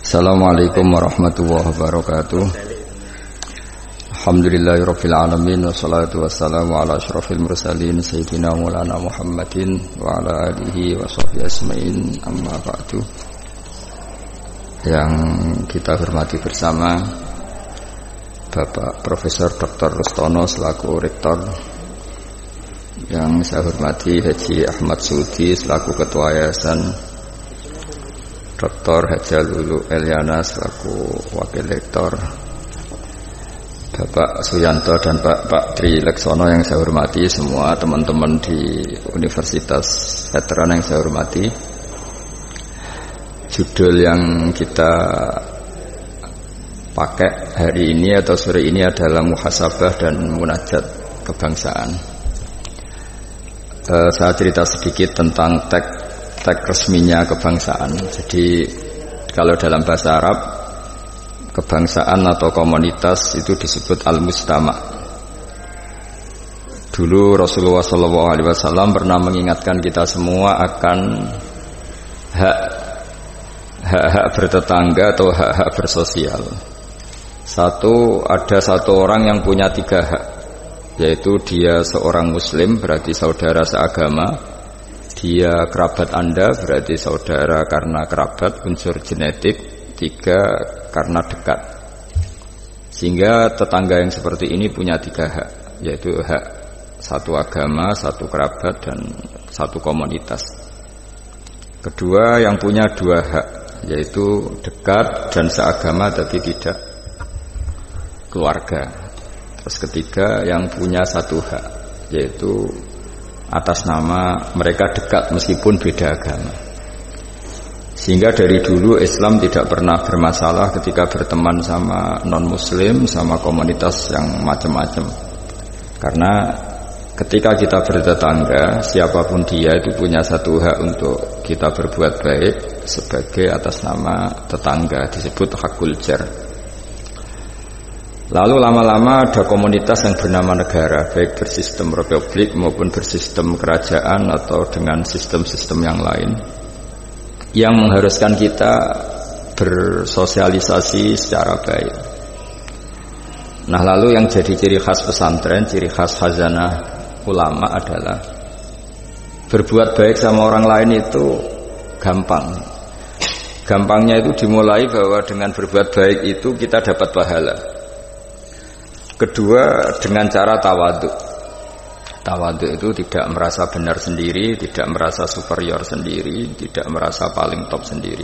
Assalamualaikum warahmatullahi wabarakatuh. Alhamdulillahirabbil alamin wassalatu wassalamu ala asyrofil mursalin sayyidina maulana Muhammadin wa ala alihi wa sahbihi asma'in, amma ba'du. Yang kita hormati bersama Bapak Profesor Dr. Rustono selaku Rektor, yang saya hormati Haji Ahmad Sudi selaku Ketua Yayasan, Dr. Haja Lulu Eliana selaku Wakil Rektor, Bapak Suyanto dan Pak Tri Leksono yang saya hormati, semua teman-teman di Universitas Veteran yang saya hormati. Judul yang kita pakai hari ini atau sore ini adalah Muhasabah dan Munajat Kebangsaan. Saya cerita sedikit tentang teks resminya kebangsaan. Jadi kalau dalam bahasa Arab, kebangsaan atau komunitas itu disebut al-mustama'. Dulu Rasulullah SAW pernah mengingatkan kita semua akan hak-hak bertetangga atau hak-hak bersosial. Ada satu orang yang punya 3 hak, yaitu dia seorang muslim, berarti saudara seagama. Dia kerabat Anda, berarti saudara karena kerabat, unsur genetik. 3, karena dekat. Sehingga tetangga yang seperti ini punya 3 hak, yaitu hak satu agama, satu kerabat, dan satu komunitas. Kedua, yang punya 2 hak, yaitu dekat dan seagama tapi tidak keluarga. Terus ketiga, yang punya 1 hak, yaitu atas nama mereka dekat meskipun beda agama. Sehingga dari dulu Islam tidak pernah bermasalah ketika berteman sama non-muslim, sama komunitas yang macam-macam. Karena ketika kita bertetangga, siapapun dia itu punya 1 hak untuk kita berbuat baik sebagai atas nama tetangga, disebut hakul jar. Lalu lama-lama ada komunitas yang bernama negara, baik bersistem republik maupun bersistem kerajaan atau dengan sistem-sistem yang lain, yang mengharuskan kita bersosialisasi secara baik. Nah, lalu yang jadi ciri khas pesantren, ciri khas khazanah ulama adalah berbuat baik sama orang lain itu gampang. Gampangnya itu dimulai bahwa dengan berbuat baik itu kita dapat pahala. Kedua, dengan cara tawadhu. Tawadhu itu tidak merasa benar sendiri, tidak merasa superior sendiri, tidak merasa paling top sendiri.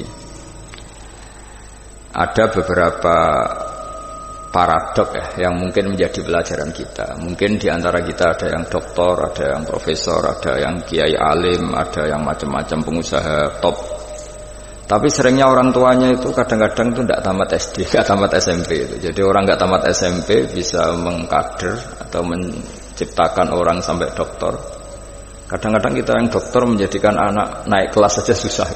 Ada beberapa paradok yang mungkin menjadi pelajaran kita. Mungkin di antara kita ada yang doktor, ada yang profesor, ada yang kiai alim, ada yang macam-macam pengusaha top. Tapi seringnya orang tuanya itu kadang-kadang itu tidak tamat SD, tidak tamat SMP itu. Jadi orang nggak tamat SMP bisa mengkader atau menciptakan orang sampai doktor. Kadang-kadang kita yang doktor menjadikan anak naik kelas saja susah.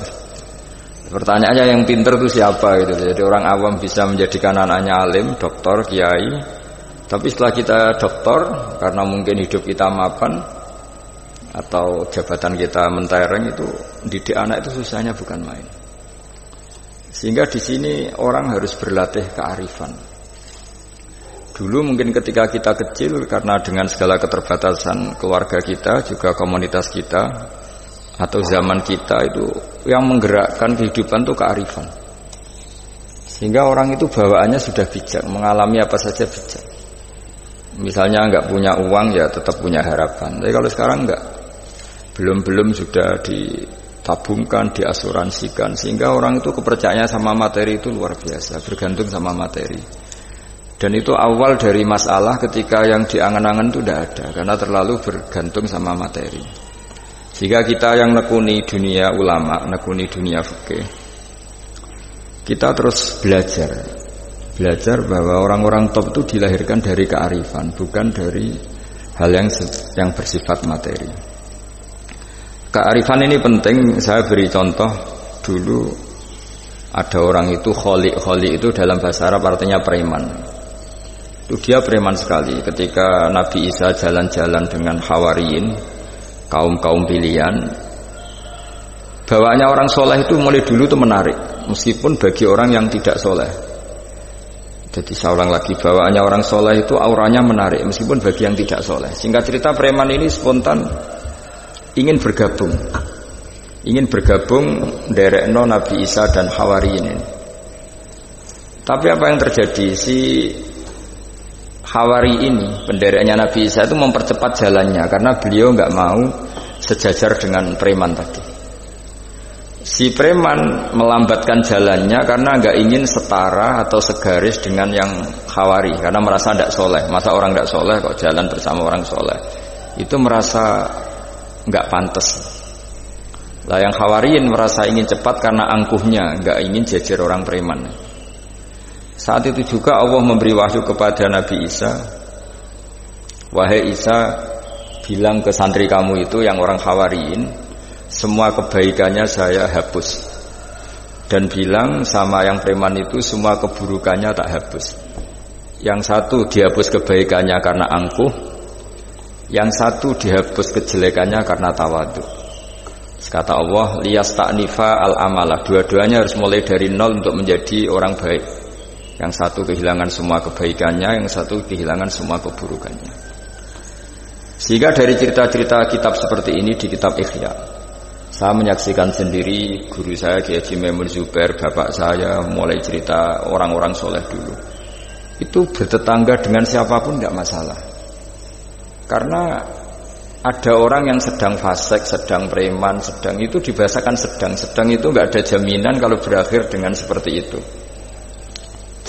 Pertanyaannya yang pinter itu siapa gitu. Jadi orang awam bisa menjadikan anaknya alim, doktor, kiai. Tapi setelah kita doktor, karena mungkin hidup kita mapan atau jabatan kita mentereng, itu didik anak itu susahnya bukan main. Sehingga di sini orang harus berlatih kearifan. Dulu mungkin ketika kita kecil, karena dengan segala keterbatasan keluarga kita, juga komunitas kita, atau zaman kita itu yang menggerakkan kehidupan itu kearifan. Sehingga orang itu bawaannya sudah bijak, mengalami apa saja bijak. Misalnya nggak punya uang ya tetap punya harapan. Tapi kalau sekarang nggak, belum sudah ditabungkan, diasuransikan, sehingga orang itu kepercayaannya sama materi itu luar biasa, bergantung sama materi. Dan itu awal dari masalah ketika yang diangan-angan itu tidak ada, karena terlalu bergantung sama materi. Jika kita yang nekuni dunia ulama, nekuni dunia fikih, kita terus belajar bahwa orang-orang top itu dilahirkan dari kearifan, bukan dari hal yang bersifat materi. Kearifan ini penting. Saya beri contoh dulu, ada orang itu kholi itu dalam bahasa Arab artinya preman. Itu dia preman sekali. Ketika Nabi Isa jalan-jalan dengan Hawariyin, kaum pilihan, bawaannya orang soleh itu mulai dulu itu menarik. meskipun bagi orang yang tidak soleh. Jadi saya ulang lagi, bawaannya orang soleh itu auranya menarik meskipun bagi yang tidak soleh. Singkat cerita, preman ini spontan ingin bergabung nderekno Nabi Isa dan Hawariyin ini. Tapi apa yang terjadi? Si Hawari ini, pendereknya Nabi Isa itu mempercepat jalannya karena beliau nggak mau sejajar dengan preman tadi. Si preman melambatkan jalannya karena nggak ingin setara atau segaris dengan yang Hawari, karena merasa tidak soleh. Masa orang tidak soleh kok jalan bersama orang soleh? Itu merasa nggak pantas. Lah yang Hawariyin merasa ingin cepat karena angkuhnya, nggak ingin jejer orang preman. Saat itu juga Allah memberi wahyu kepada Nabi Isa, wahai Isa, bilang ke santri kamu itu yang orang Hawariyin, semua kebaikannya saya hapus, dan bilang sama yang preman itu semua keburukannya tak hapus. Yang satu dihapus kebaikannya karena angkuh, yang satu dihapus kejelekannya karena tawadhu. Kata Allah, liyasta'nifa al-amala, dua-duanya harus mulai dari nol untuk menjadi orang baik. Yang satu kehilangan semua kebaikannya, yang satu kehilangan semua keburukannya. Sehingga dari cerita-cerita kitab seperti ini di kitab Ihya, saya menyaksikan sendiri guru saya Kiai Haji Maimun Zubair, bapak saya, mulai cerita orang-orang soleh dulu. Itu bertetangga dengan siapapun tidak masalah. Karena ada orang yang sedang fasik, sedang preman, sedang itu dibahasakan sedang itu nggak ada jaminan kalau berakhir dengan seperti itu.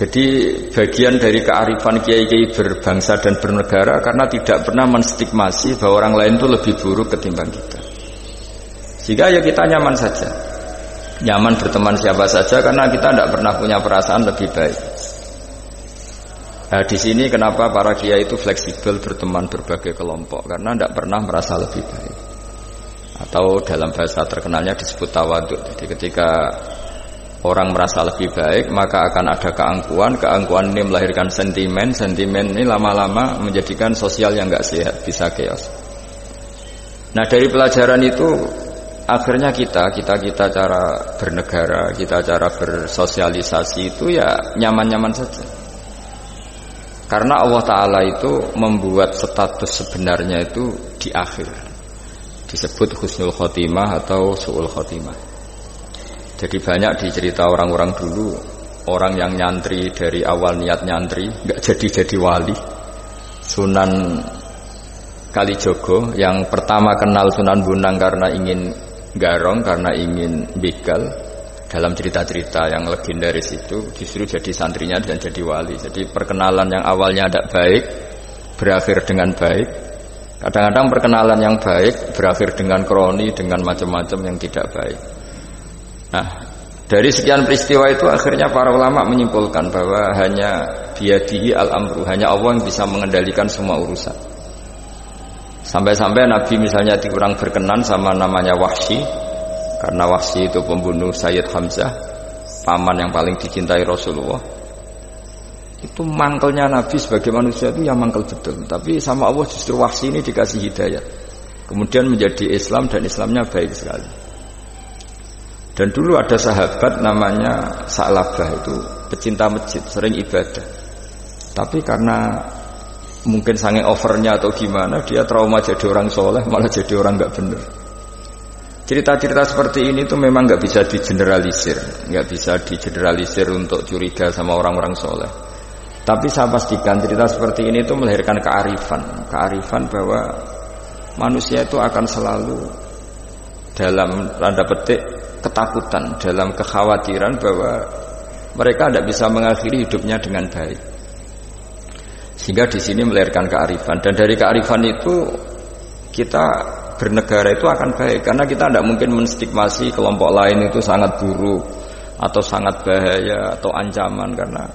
Jadi bagian dari kearifan kiai-kiai berbangsa dan bernegara karena tidak pernah menstigmasi bahwa orang lain itu lebih buruk ketimbang kita. Sehingga ya kita nyaman saja, nyaman berteman siapa saja karena kita tidak pernah punya perasaan lebih baik. Nah di sini kenapa para kiai itu fleksibel berteman berbagai kelompok, karena tidak pernah merasa lebih baik. Atau dalam bahasa terkenalnya disebut tawadhu. Jadi ketika orang merasa lebih baik, maka akan ada keangkuhan ini melahirkan sentimen ini lama-lama menjadikan sosial yang nggak sehat, bisa chaos. Nah dari pelajaran itu akhirnya kita cara bernegara, kita cara bersosialisasi itu ya nyaman-nyaman saja. Karena Allah Ta'ala itu membuat status sebenarnya itu di akhir, disebut husnul khotimah atau su'ul khotimah. Jadi banyak dicerita orang-orang dulu, orang yang nyantri dari awal niat nyantri nggak jadi wali. Sunan Kalijogo yang pertama kenal Sunan Bonang karena ingin garong, karena ingin begal, dalam cerita-cerita yang legendaris itu justru jadi santrinya dan jadi wali. Jadi perkenalan yang awalnya tidak baik berakhir dengan baik. Kadang-kadang perkenalan yang baik berakhir dengan kroni, dengan macam-macam yang tidak baik. Nah, dari sekian peristiwa itu akhirnya para ulama menyimpulkan bahwa hanya biyadihi al-amru, hanya Allah yang bisa mengendalikan semua urusan. Sampai-sampai Nabi misalnya kurang berkenan sama namanya Wahsy, karena Wahsy itu pembunuh Sayyid Hamzah, paman yang paling dicintai Rasulullah. Itu mangkelnya Nabi sebagai manusia itu ya mangkel betul. Tapi sama Allah justru Wahsy ini dikasih hidayah, kemudian menjadi Islam dan Islamnya baik sekali. Dan dulu ada sahabat namanya Sa'labah, itu pecinta masjid, sering ibadah. Tapi karena mungkin saking overnya atau gimana, dia trauma jadi orang soleh, malah jadi orang nggak benar. Cerita-cerita seperti ini tuh memang nggak bisa digeneralisir untuk curiga sama orang-orang soleh. Tapi saya pastikan cerita seperti ini tuh melahirkan kearifan bahwa manusia itu akan selalu dalam tanda petik ketakutan, dalam kekhawatiran bahwa mereka tidak bisa mengakhiri hidupnya dengan baik. Sehingga di sini melahirkan kearifan, dan dari kearifan itu kita bernegara itu akan baik, karena kita tidak mungkin menstigmasi kelompok lain itu sangat buruk atau sangat bahaya atau ancaman, karena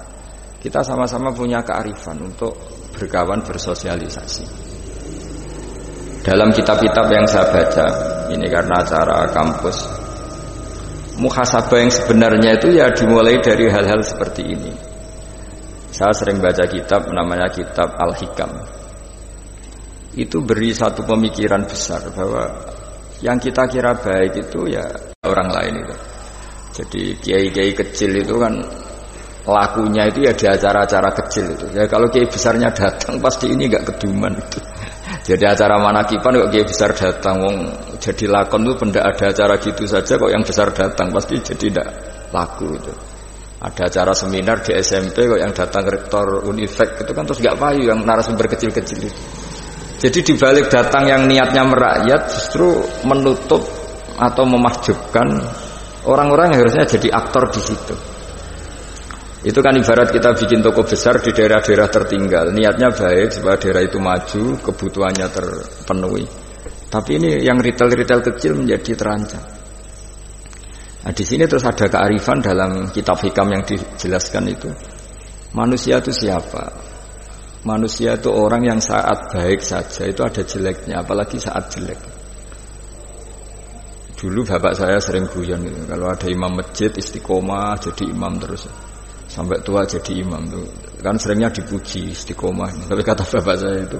kita sama-sama punya kearifan untuk berkawan, bersosialisasi. Dalam kitab-kitab yang saya baca, ini karena acara kampus, muhasabah yang sebenarnya itu ya dimulai dari hal-hal seperti ini. Saya sering baca kitab namanya kitab Al-Hikam. Itu beri satu pemikiran besar bahwa yang kita kira baik itu ya orang lain itu. Jadi kiai-kiai kecil itu kan lakunya itu ya di acara-acara kecil itu. Ya kalau kiai besarnya datang pasti ini enggak keduman itu. Jadi acara manakipan kok kiai besar datang, wong jadi lakon itu benda ada acara gitu saja kok yang besar datang pasti jadi tidak laku itu. Ada acara seminar di SMP kok yang datang rektor Unifek itu kan terus enggak payu yang narasumber kecil-kecil itu. Jadi dibalik datang yang niatnya merakyat justru menutup atau memahjubkan orang-orang yang harusnya jadi aktor di situ. Itu kan ibarat kita bikin toko besar di daerah-daerah tertinggal. Niatnya baik supaya daerah itu maju, kebutuhannya terpenuhi. Tapi ini yang retail-retail kecil menjadi terancam. Nah, di sini terus ada kearifan dalam kitab hikam yang dijelaskan itu. Manusia itu siapa? Manusia itu orang yang saat baik saja itu ada jeleknya, apalagi saat jelek. Dulu bapak saya sering guyon gitu. Kalau ada imam masjid istiqomah jadi imam terus. Sampai tua jadi imam tuh kan seringnya dipuji istiqomah. Tapi kata bapak saya itu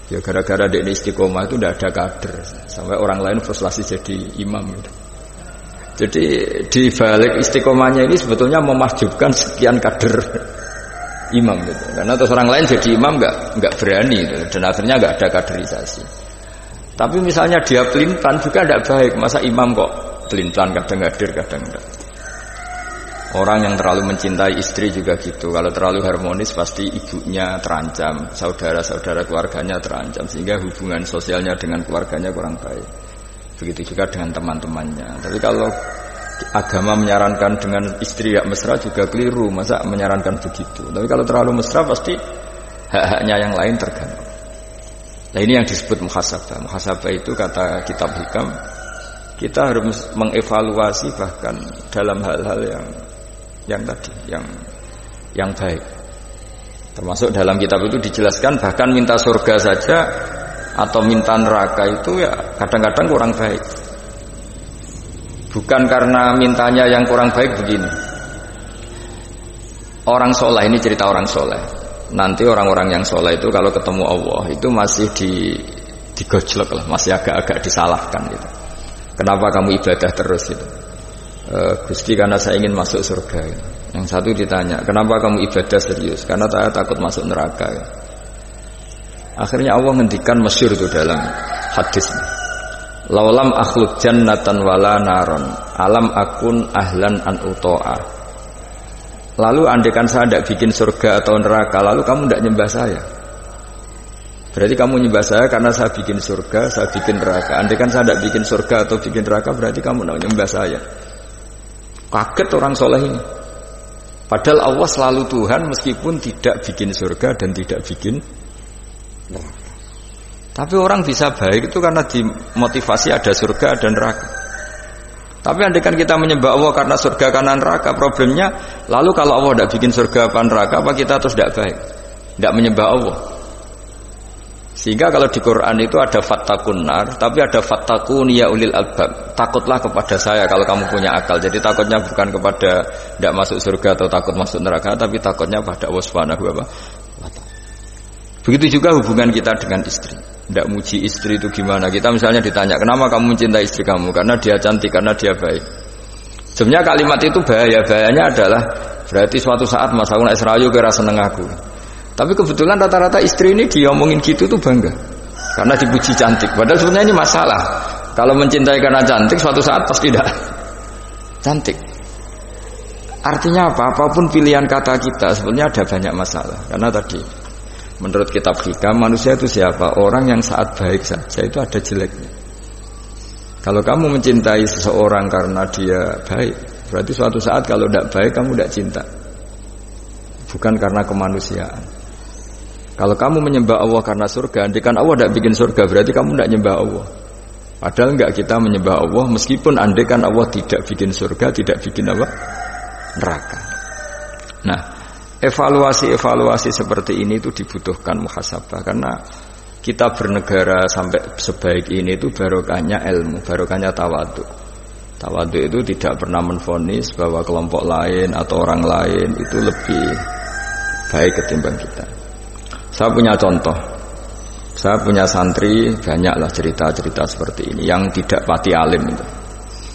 ya gara-gara dia istiqomah itu tidak ada kader sampai orang lain frustasi jadi imam gitu. Jadi di balik istiqomahnya ini sebetulnya memahjubkan sekian kader imam gitu. Karena terus orang lain jadi imam nggak berani gitu. Dan akhirnya nggak ada kaderisasi. Tapi misalnya dia pelin-pelan juga tidak baik. Masa imam kok pelin-pelan kadang hadir kadang enggak. Orang yang terlalu mencintai istri juga gitu. Kalau terlalu harmonis pasti ibunya terancam, saudara-saudara keluarganya terancam, sehingga hubungan sosialnya dengan keluarganya kurang baik. Begitu juga dengan teman-temannya. Tapi kalau agama menyarankan dengan istri gak mesra juga keliru. Masa menyarankan begitu? Tapi kalau terlalu mesra pasti hak-haknya yang lain terganggu. Nah ini yang disebut muhasabah. Muhasabah itu kata kitab hikam, kita harus mengevaluasi bahkan dalam hal-hal yang tadi, yang baik. Termasuk dalam kitab itu dijelaskan bahkan minta surga saja atau minta neraka itu ya kadang-kadang kurang baik. Bukan karena mintanya yang kurang baik begini. Orang soleh, ini cerita orang soleh. Nanti orang-orang yang soleh itu kalau ketemu Allah itu masih digojlok lah, masih agak-agak disalahkan gitu. Kenapa kamu ibadah terus gitu? Gusti karena saya ingin masuk surga gitu. Yang satu ditanya, kenapa kamu ibadah serius? Karena saya takut masuk neraka gitu. Akhirnya Allah ngendikan masyhur itu dalam hadis, laulam akhluk jannatan wala naron alam akun ahlan an uto'a. Lalu andaikan saya tidak bikin surga atau neraka, lalu kamu tidak nyembah saya. Berarti kamu nyembah saya karena saya bikin surga, saya bikin neraka. Andaikan saya tidak bikin surga atau bikin neraka, berarti kamu tidak nyembah saya. Kaget orang soleh ini. Padahal Allah selalu Tuhan meskipun tidak bikin surga dan tidak bikin neraka. Tapi orang bisa baik itu karena dimotivasi ada surga dan neraka. Tapi andaikan kita menyembah Allah karena surga karena neraka, problemnya lalu kalau Allah tidak bikin surga apa neraka, apa kita terus tidak baik, tidak menyembah Allah. Sehingga kalau di Quran itu ada fattakun nar, tapi ada fattakun ya ulil albab. Takutlah kepada saya kalau kamu punya akal. Jadi takutnya bukan kepada tidak masuk surga atau takut masuk neraka, tapi takutnya pada Allah Subhanahu wa ta'ala. Begitu juga hubungan kita dengan istri. Tidak muji istri itu gimana? Kita misalnya ditanya, kenapa kamu mencintai istri kamu? Karena dia cantik, karena dia baik. Sebenarnya kalimat itu bahayanya adalah berarti suatu saat Mas aku nek serayu kira seneng aku. Tapi kebetulan rata-rata istri ini diomongin gitu tuh bangga karena dipuji cantik. Padahal sebenarnya ini masalah. Kalau mencintai karena cantik, suatu saat pasti tidak cantik. Artinya apa? Apapun pilihan kata kita sebenarnya ada banyak masalah. Karena tadi menurut kitab hikam, manusia itu siapa? Orang yang saat baik saja itu ada jeleknya. Kalau kamu mencintai seseorang karena dia baik, berarti suatu saat kalau tidak baik kamu tidak cinta. Bukan karena kemanusiaan. Kalau kamu menyembah Allah karena surga, andaikan Allah tidak bikin surga, berarti kamu tidak menyembah Allah. Padahal enggak, kita menyembah Allah meskipun andaikan Allah tidak bikin surga, tidak bikin apa? Neraka. Nah, evaluasi seperti ini itu dibutuhkan muhasabah, karena kita bernegara sampai sebaik ini itu barokahnya ilmu, barokahnya tawadhu. Tawadhu itu tidak pernah menvonis bahwa kelompok lain atau orang lain itu lebih baik ketimbang kita. Saya punya contoh. Saya punya santri, banyaklah cerita-cerita seperti ini yang tidak pati alim itu.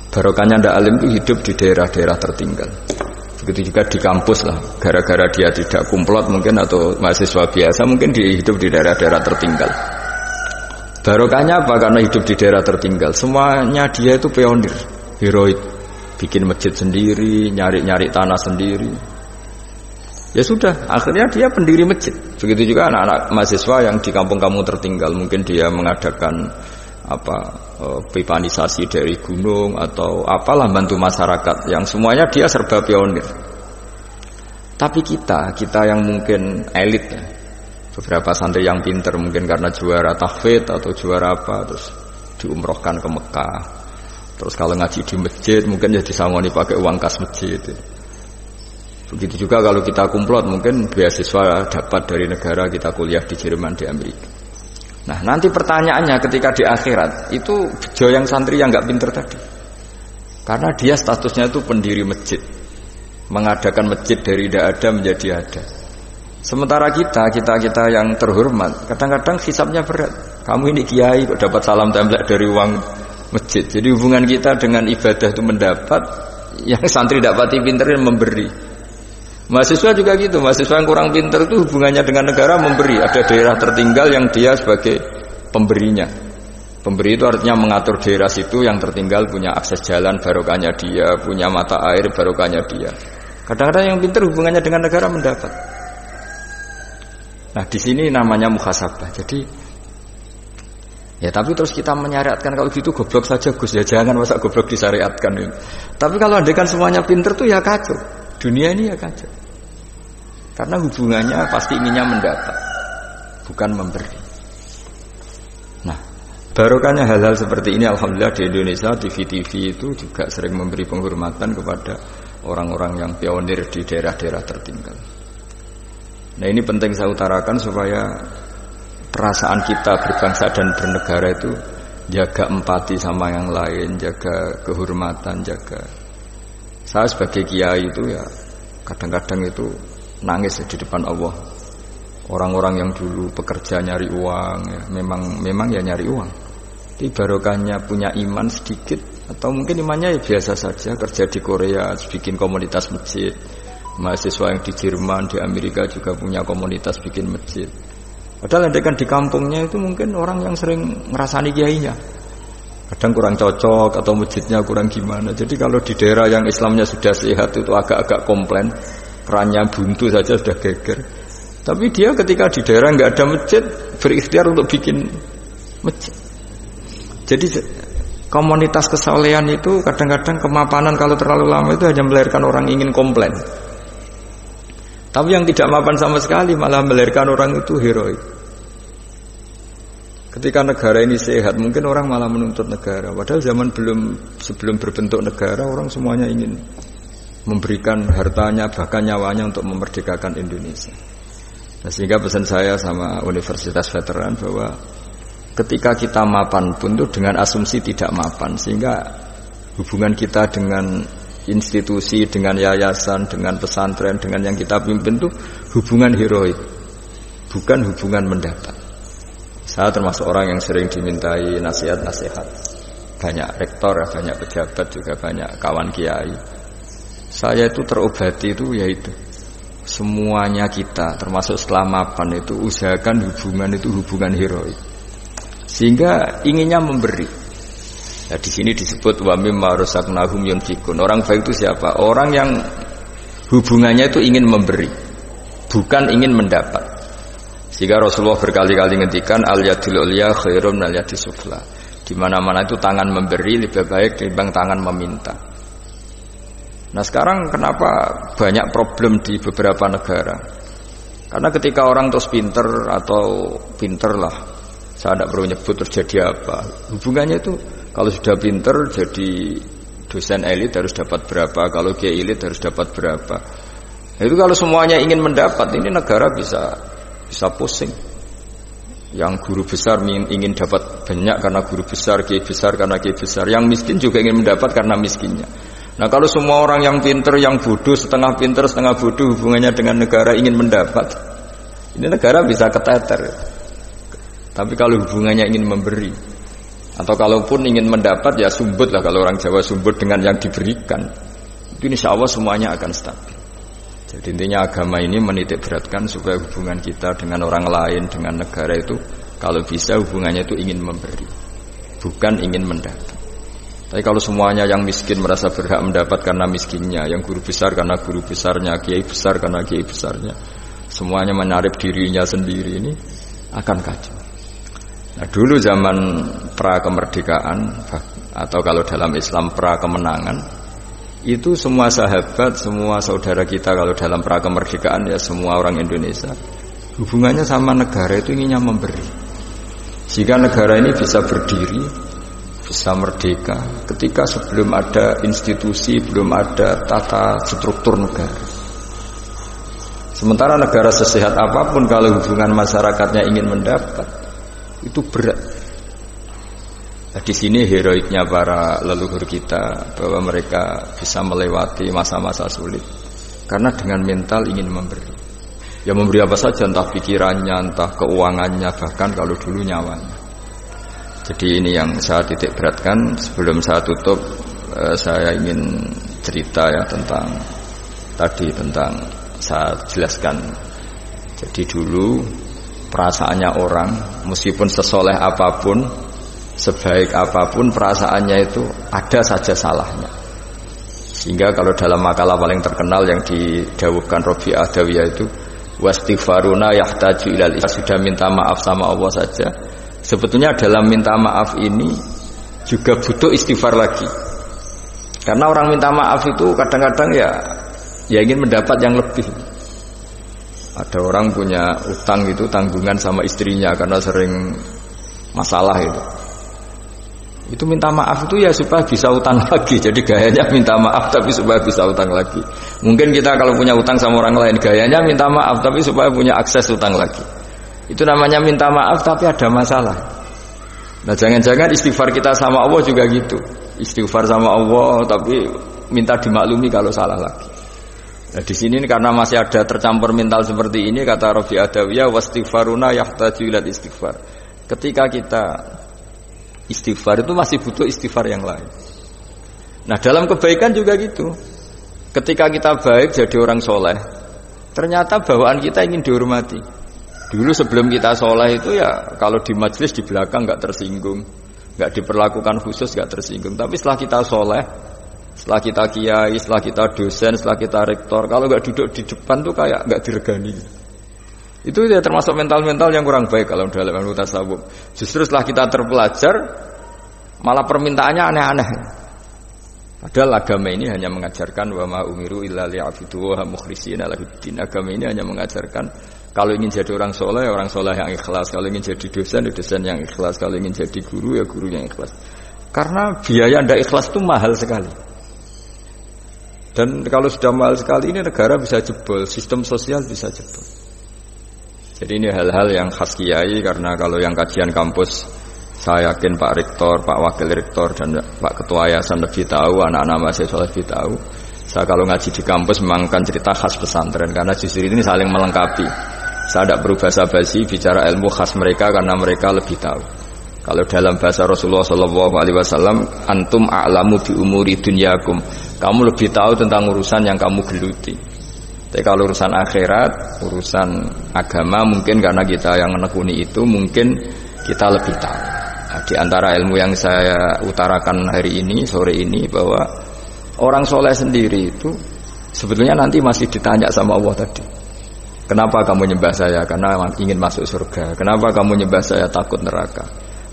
Barokahnya ndak alim itu hidup di daerah-daerah tertinggal. Begitu juga di kampus lah. Gara-gara dia tidak kumplot mungkin atau mahasiswa biasa mungkin dia hidup di daerah-daerah tertinggal. Barokahnya apa? Karena hidup di daerah tertinggal. Semuanya dia itu pionir, heroik. Bikin masjid sendiri, nyari-nyari tanah sendiri. Ya sudah, akhirnya dia pendiri masjid. Begitu juga anak-anak mahasiswa yang di kampung-kampung tertinggal, mungkin dia mengadakan pipanisasi dari gunung atau apalah, bantu masyarakat, yang semuanya dia serba pionir. Tapi kita yang mungkin elit ya, beberapa santri yang pinter mungkin karena juara tahfidz atau juara apa, terus diumrohkan ke Mekah. Terus kalau ngaji di masjid mungkin ya disangoni pakai uang kas masjid. Begitu juga kalau kita kumplot mungkin beasiswa dapat dari negara, kita kuliah di Jerman, di Amerika. Nah nanti pertanyaannya ketika di akhirat itu bejo yang santri yang nggak pinter tadi, karena dia statusnya itu pendiri masjid, mengadakan masjid dari tidak ada menjadi ada. Sementara kita yang terhormat kadang-kadang hisabnya berat. Kamu ini kiai kok dapat salam template dari uang masjid. Jadi hubungan kita dengan ibadah itu mendapat, yang santri dapati pinter memberi. Mahasiswa juga gitu, mahasiswa yang kurang pinter itu hubungannya dengan negara memberi. Ada daerah tertinggal yang dia sebagai pemberinya. Pemberi itu artinya mengatur daerah situ yang tertinggal, punya akses jalan, barokahnya dia, punya mata air, barokahnya dia. Kadang-kadang yang pinter hubungannya dengan negara mendapat. Nah di sini namanya muhasabah. Jadi ya tapi terus kita menyariatkan kalau gitu goblok saja Gus, ya jangan masa goblok disyariatkan ini. Tapi kalau andekan semuanya pinter tuh ya kacau. Dunia ini ya kacau. Karena hubungannya pasti inginnya mendapat, bukan memberi. Nah, barokahnya hal-hal seperti ini alhamdulillah di Indonesia TV itu juga sering memberi penghormatan kepada orang-orang yang pionir di daerah-daerah tertinggal. Nah, ini penting saya utarakan supaya perasaan kita berbangsa dan bernegara itu jaga empati sama yang lain, jaga kehormatan, jaga. Saya sebagai kiai itu ya kadang-kadang itu nangis ya di depan Allah. Orang-orang yang dulu pekerja nyari uang ya, memang ya nyari uang. Tapi barokahnya punya iman sedikit atau mungkin imannya ya biasa saja, kerja di Korea bikin komunitas masjid. Mahasiswa yang di Jerman, di Amerika juga punya komunitas bikin masjid. Padahal kan di kampungnya itu mungkin orang yang sering ngerasani kiainya. Kadang kurang cocok atau masjidnya kurang gimana. Jadi kalau di daerah yang Islamnya sudah sehat itu agak-agak komplain, kerannya buntu saja sudah geger. Tapi dia ketika di daerah nggak ada masjid berikhtiar untuk bikin masjid. Jadi komunitas kesolehan itu kadang-kadang kemapanan kalau terlalu lama itu hanya melahirkan orang ingin komplain. Tapi yang tidak mapan sama sekali malah melahirkan orang itu heroik. Ketika negara ini sehat, mungkin orang malah menuntut negara. Padahal sebelum berbentuk negara, orang semuanya ingin memberikan hartanya, bahkan nyawanya untuk memerdekakan Indonesia. Nah, sehingga pesan saya sama Universitas Veteran bahwa ketika kita mapan pun itu dengan asumsi tidak mapan, sehingga hubungan kita dengan institusi, dengan yayasan, dengan pesantren, dengan yang kita pimpin itu hubungan heroik, bukan hubungan mendapat. Saya termasuk orang yang sering dimintai nasihat-nasihat. Banyak rektor, banyak pejabat, juga banyak kawan kiai. Saya itu terobati itu yaitu semuanya kita, termasuk setelah mapan itu usahakan hubungan itu hubungan heroik. Sehingga inginnya memberi. Nah, di sini disebut wa mimma razaqnahum yunfikun. Orang baik itu siapa? Orang yang hubungannya itu ingin memberi, bukan ingin mendapat. Sehingga Rasulullah berkali-kali ngendikan al-yadul ulya khairum minal yadis sufla. Di mana-mana itu tangan memberi lebih baik dibanding tangan meminta. Nah, sekarang kenapa banyak problem di beberapa negara? Karena ketika orang terus pinter atau pinter lah, saya tidak perlu nyebut terjadi apa. Hubungannya itu kalau sudah pinter jadi dosen elit harus dapat berapa, kalau kiai elit harus dapat berapa. Nah, itu kalau semuanya ingin mendapat, ini negara bisa pusing. Yang guru besar ingin dapat banyak karena guru besar, kiai besar karena kiai besar. Yang miskin juga ingin mendapat karena miskinnya. Nah, kalau semua orang yang pinter, yang bodoh, setengah pinter, setengah bodoh hubungannya dengan negara ingin mendapat, ini negara bisa keteter. Tapi kalau hubungannya ingin memberi, Atau kalaupun ingin mendapat ya sumbut lah, kalau orang Jawa sumbut dengan yang diberikan. Itu insya Allah semuanya akan stabil. Jadi intinya agama ini menitik beratkan supaya hubungan kita dengan orang lain, dengan negara itu kalau bisa hubungannya itu ingin memberi, bukan ingin mendapat. Tapi kalau semuanya yang miskin merasa berhak mendapat karena miskinnya, yang guru besar karena guru besarnya, kiai besar karena kiai besarnya, semuanya menarik dirinya sendiri, ini akan kacau. Nah, dulu zaman pra kemerdekaan atau kalau dalam Islam pra kemenangan, itu semua sahabat, semua saudara kita kalau dalam pra kemerdekaan ya semua orang Indonesia hubungannya sama negara itu inginnya memberi. Sehingga negara ini bisa berdiri, bisa merdeka ketika sebelum ada institusi, belum ada tata struktur negara. Sementara negara sesehat apapun kalau hubungan masyarakatnya ingin mendapat, itu berat. Nah, di sini heroiknya para leluhur kita bahwa mereka bisa melewati masa-masa sulit karena dengan mental ingin memberi. Ya memberi apa saja, entah pikirannya, entah keuangannya, bahkan kalau dulu nyawanya. Jadi ini yang saya titik beratkan. Sebelum saya tutup, saya ingin cerita ya tentang saya jelaskan. Jadi dulu perasaannya orang, meskipun sesoleh apapun, sebaik apapun, perasaannya itu ada saja salahnya. Sehingga kalau dalam makalah paling terkenal yang didawuhkan Robi Adawiyah itu, wastighfaruna yahtaju ilal istighfar, sudah minta maaf sama Allah saja, sebetulnya dalam minta maaf ini juga butuh istighfar lagi. Karena orang minta maaf itu kadang-kadang ya ingin mendapat yang lebih. Ada orang punya utang gitu, tanggungan sama istrinya karena sering masalah itu. Itu minta maaf itu ya supaya bisa utang lagi. Jadi gayanya minta maaf tapi supaya bisa utang lagi. Mungkin kita kalau punya utang sama orang lain, gayanya minta maaf tapi supaya punya akses utang lagi. Itu namanya minta maaf tapi ada masalah. Nah, jangan-jangan istighfar kita sama Allah juga gitu. Istighfar sama Allah tapi minta dimaklumi kalau salah lagi. Nah, di sini karena masih ada tercampur mental seperti ini, kata Rabi Adawiyah, wastighfaruna yahtaju ilal istighfar. Ketika kita istighfar itu masih butuh istighfar yang lain. Nah, dalam kebaikan juga gitu. Ketika kita baik jadi orang soleh, ternyata bawaan kita ingin dihormati. Dulu sebelum kita soleh itu ya kalau di majelis di belakang nggak tersinggung, nggak diperlakukan khusus, nggak tersinggung. Tapi setelah kita soleh, setelah kita kiai, setelah kita dosen, setelah kita rektor, kalau nggak duduk di depan tuh kayak nggak diregani. Itu ya termasuk mental-mental yang kurang baik kalau dalam ilmu tasawuf. Justru setelah kita terpelajar, malah permintaannya aneh-aneh. Padahal agama ini hanya mengajarkan wa ma umiru illa liya'budu wa mukhlishina lahuddin. Agama ini hanya mengajarkan kalau ingin jadi orang soleh yang ikhlas. Kalau ingin jadi dosen, ya dosen yang ikhlas. Kalau ingin jadi guru, ya guru yang ikhlas. Karena biaya ndak ikhlas itu mahal sekali. Dan kalau sudah mahal sekali ini negara bisa jebol, sistem sosial bisa jebol. Jadi ini hal-hal yang khas kiai, karena kalau yang kajian kampus saya yakin Pak Rektor, Pak Wakil Rektor dan Pak Ketua Yayasan lebih tahu, anak-anak mahasiswa lebih tahu. Saya kalau ngaji di kampus memang kan cerita khas pesantren karena justru ini saling melengkapi. Saya tidak perlu basa-basi bicara ilmu khas mereka karena mereka lebih tahu. Kalau dalam bahasa Rasulullah SAW, antum a'lamu bi umuri dunyakum. Kamu lebih tahu tentang urusan yang kamu geluti. Tapi kalau urusan akhirat, urusan agama mungkin karena kita yang menekuni itu mungkin kita lebih tahu. Nah, di antara ilmu yang saya utarakan hari ini, sore ini, bahwa orang soleh sendiri itu sebetulnya nanti masih ditanya sama Allah tadi. Kenapa kamu nyembah saya? Karena ingin masuk surga. Kenapa kamu nyembah saya? Takut neraka.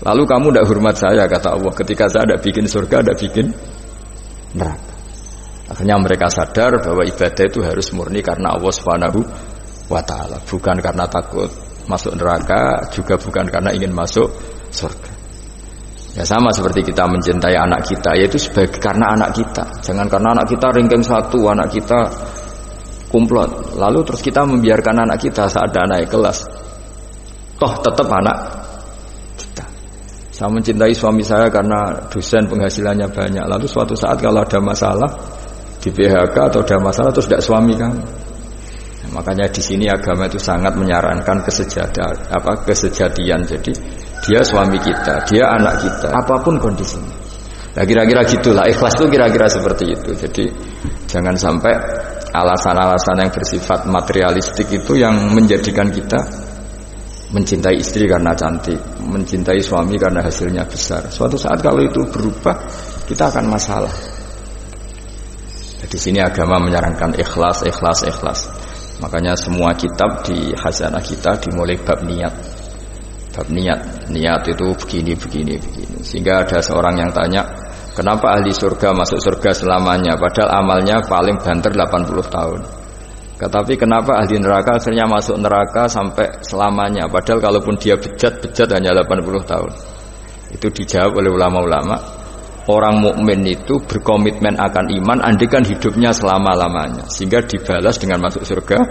Lalu kamu tidak hormat saya, kata Allah, ketika saya tidak bikin surga, tidak bikin neraka. Akhirnya mereka sadar bahwa ibadah itu harus murni karena Allah Subhanahu wa ta'ala, bukan karena takut masuk neraka, juga bukan karena ingin masuk surga. Ya sama seperti kita mencintai anak kita, yaitu sebagai karena anak kita. Jangan karena anak kita ranking 1, anak kita kumplot, lalu terus kita membiarkan anak kita saat ada naik kelas. Toh tetap anak kita. Saya mencintai suami saya karena dosen penghasilannya banyak. Lalu suatu saat kalau ada masalah di PHK atau ada masalah terus tidak suami kamu. Makanya di sini agama itu sangat menyarankan kesejatian. Jadi dia suami kita, dia anak kita, apapun kondisinya. Nah kira-kira gitulah, ikhlas itu kira-kira seperti itu. Jadi jangan sampai alasan-alasan yang bersifat materialistik itu yang menjadikan kita mencintai istri karena cantik, mencintai suami karena hasilnya besar. Suatu saat kalau itu berubah, kita akan masalah. Di sini agama menyarankan ikhlas, ikhlas, ikhlas. Makanya semua kitab di hasanah kita dimulai bab niat. Bab niat, niat itu begini, begini, begini. Sehingga ada seorang yang tanya, kenapa ahli surga masuk surga selamanya, padahal amalnya paling banter 80 tahun. Tetapi kenapa ahli neraka akhirnya masuk neraka sampai selamanya, padahal kalaupun dia bejat hanya 80 tahun. Itu dijawab oleh ulama-ulama. Orang mukmin itu berkomitmen akan iman andikan hidupnya selama-lamanya, sehingga dibalas dengan masuk surga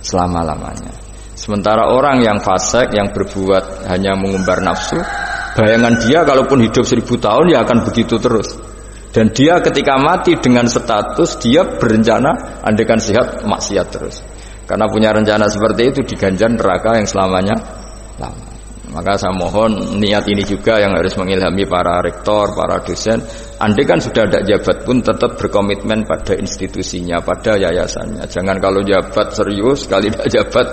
selama-lamanya. Sementara orang yang fasik, yang berbuat hanya mengumbar nafsu, bayangan dia kalaupun hidup 1000 tahun ya akan begitu terus. Dan dia ketika mati dengan status dia berencana andikan sehat maksiat terus. Karena punya rencana seperti itu diganjar neraka yang selamanya lama. Maka saya mohon niat ini juga yang harus mengilhami para rektor, para dosen. Andai kan sudah ada jabat pun tetap berkomitmen pada institusinya, pada yayasannya. Jangan kalau jabat serius, sekali tidak jabat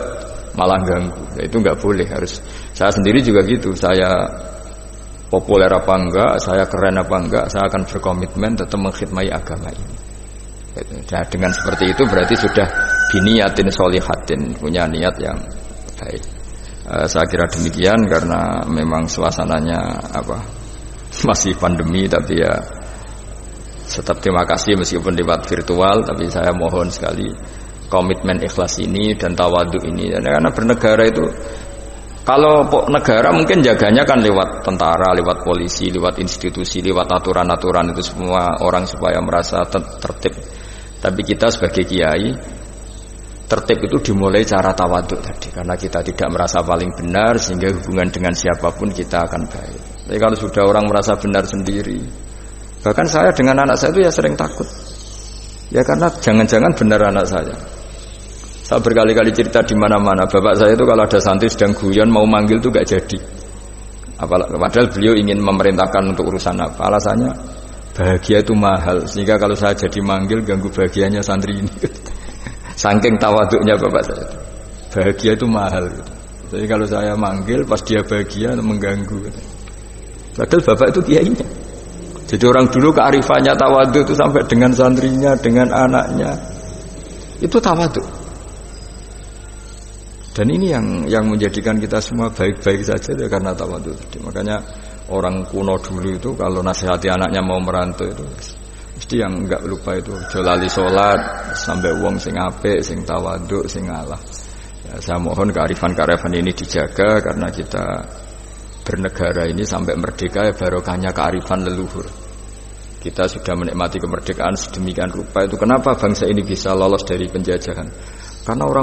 malah ganggu. Ya, itu nggak boleh. Harus. Saya sendiri juga gitu. Saya populer apa enggak, saya keren apa enggak, saya akan berkomitmen tetap mengkhidmati agama ini. Nah, dengan seperti itu berarti sudah biniyatin sholihatin, punya niat yang baik. Saya kira demikian karena memang suasananya masih pandemi, tapi ya tetap terima kasih meskipun lewat virtual, tapi saya mohon sekali komitmen ikhlas ini dan tawadhu ini. Karena bernegara itu kalau negara mungkin jaganya kan lewat tentara, lewat polisi, lewat institusi, lewat aturan-aturan itu semua orang supaya merasa tertib. Tapi kita sebagai kiai tertib itu dimulai cara tawaduk tadi, karena kita tidak merasa paling benar sehingga hubungan dengan siapapun kita akan baik. Tapi kalau sudah orang merasa benar sendiri, bahkan saya dengan anak saya itu ya sering takut, ya karena jangan-jangan benar anak saya. Saya berkali-kali cerita di mana-mana, bapak saya itu kalau ada santri sedang guyon mau manggil itu gak jadi. Padahal beliau ingin memerintahkan untuk urusan apa? Alasannya bahagia itu mahal, sehingga kalau saya jadi manggil ganggu bahagianya santri ini. Saking tawaduknya bapak saya, bahagia itu mahal gitu. Jadi kalau saya manggil pas dia bahagia mengganggu gitu. Padahal bapak itu kiainya. Jadi orang dulu kearifannya tawaduk itu sampai dengan santrinya, dengan anaknya itu tawaduk. Dan ini yang menjadikan kita semua baik-baik saja ya, karena tawaduk. Makanya orang kuno dulu itu kalau nasihati anaknya mau merantau itu mesti yang enggak lupa itu jolali sholat sampai wong sing apik, sing tawaduk, sing ngalah. Ya, saya mohon kearifan-kearifan ini dijaga karena kita bernegara ini sampai merdeka ya barokahnya kearifan leluhur. Kita sudah menikmati kemerdekaan sedemikian rupa itu kenapa bangsa ini bisa lolos dari penjajahan? Karena orang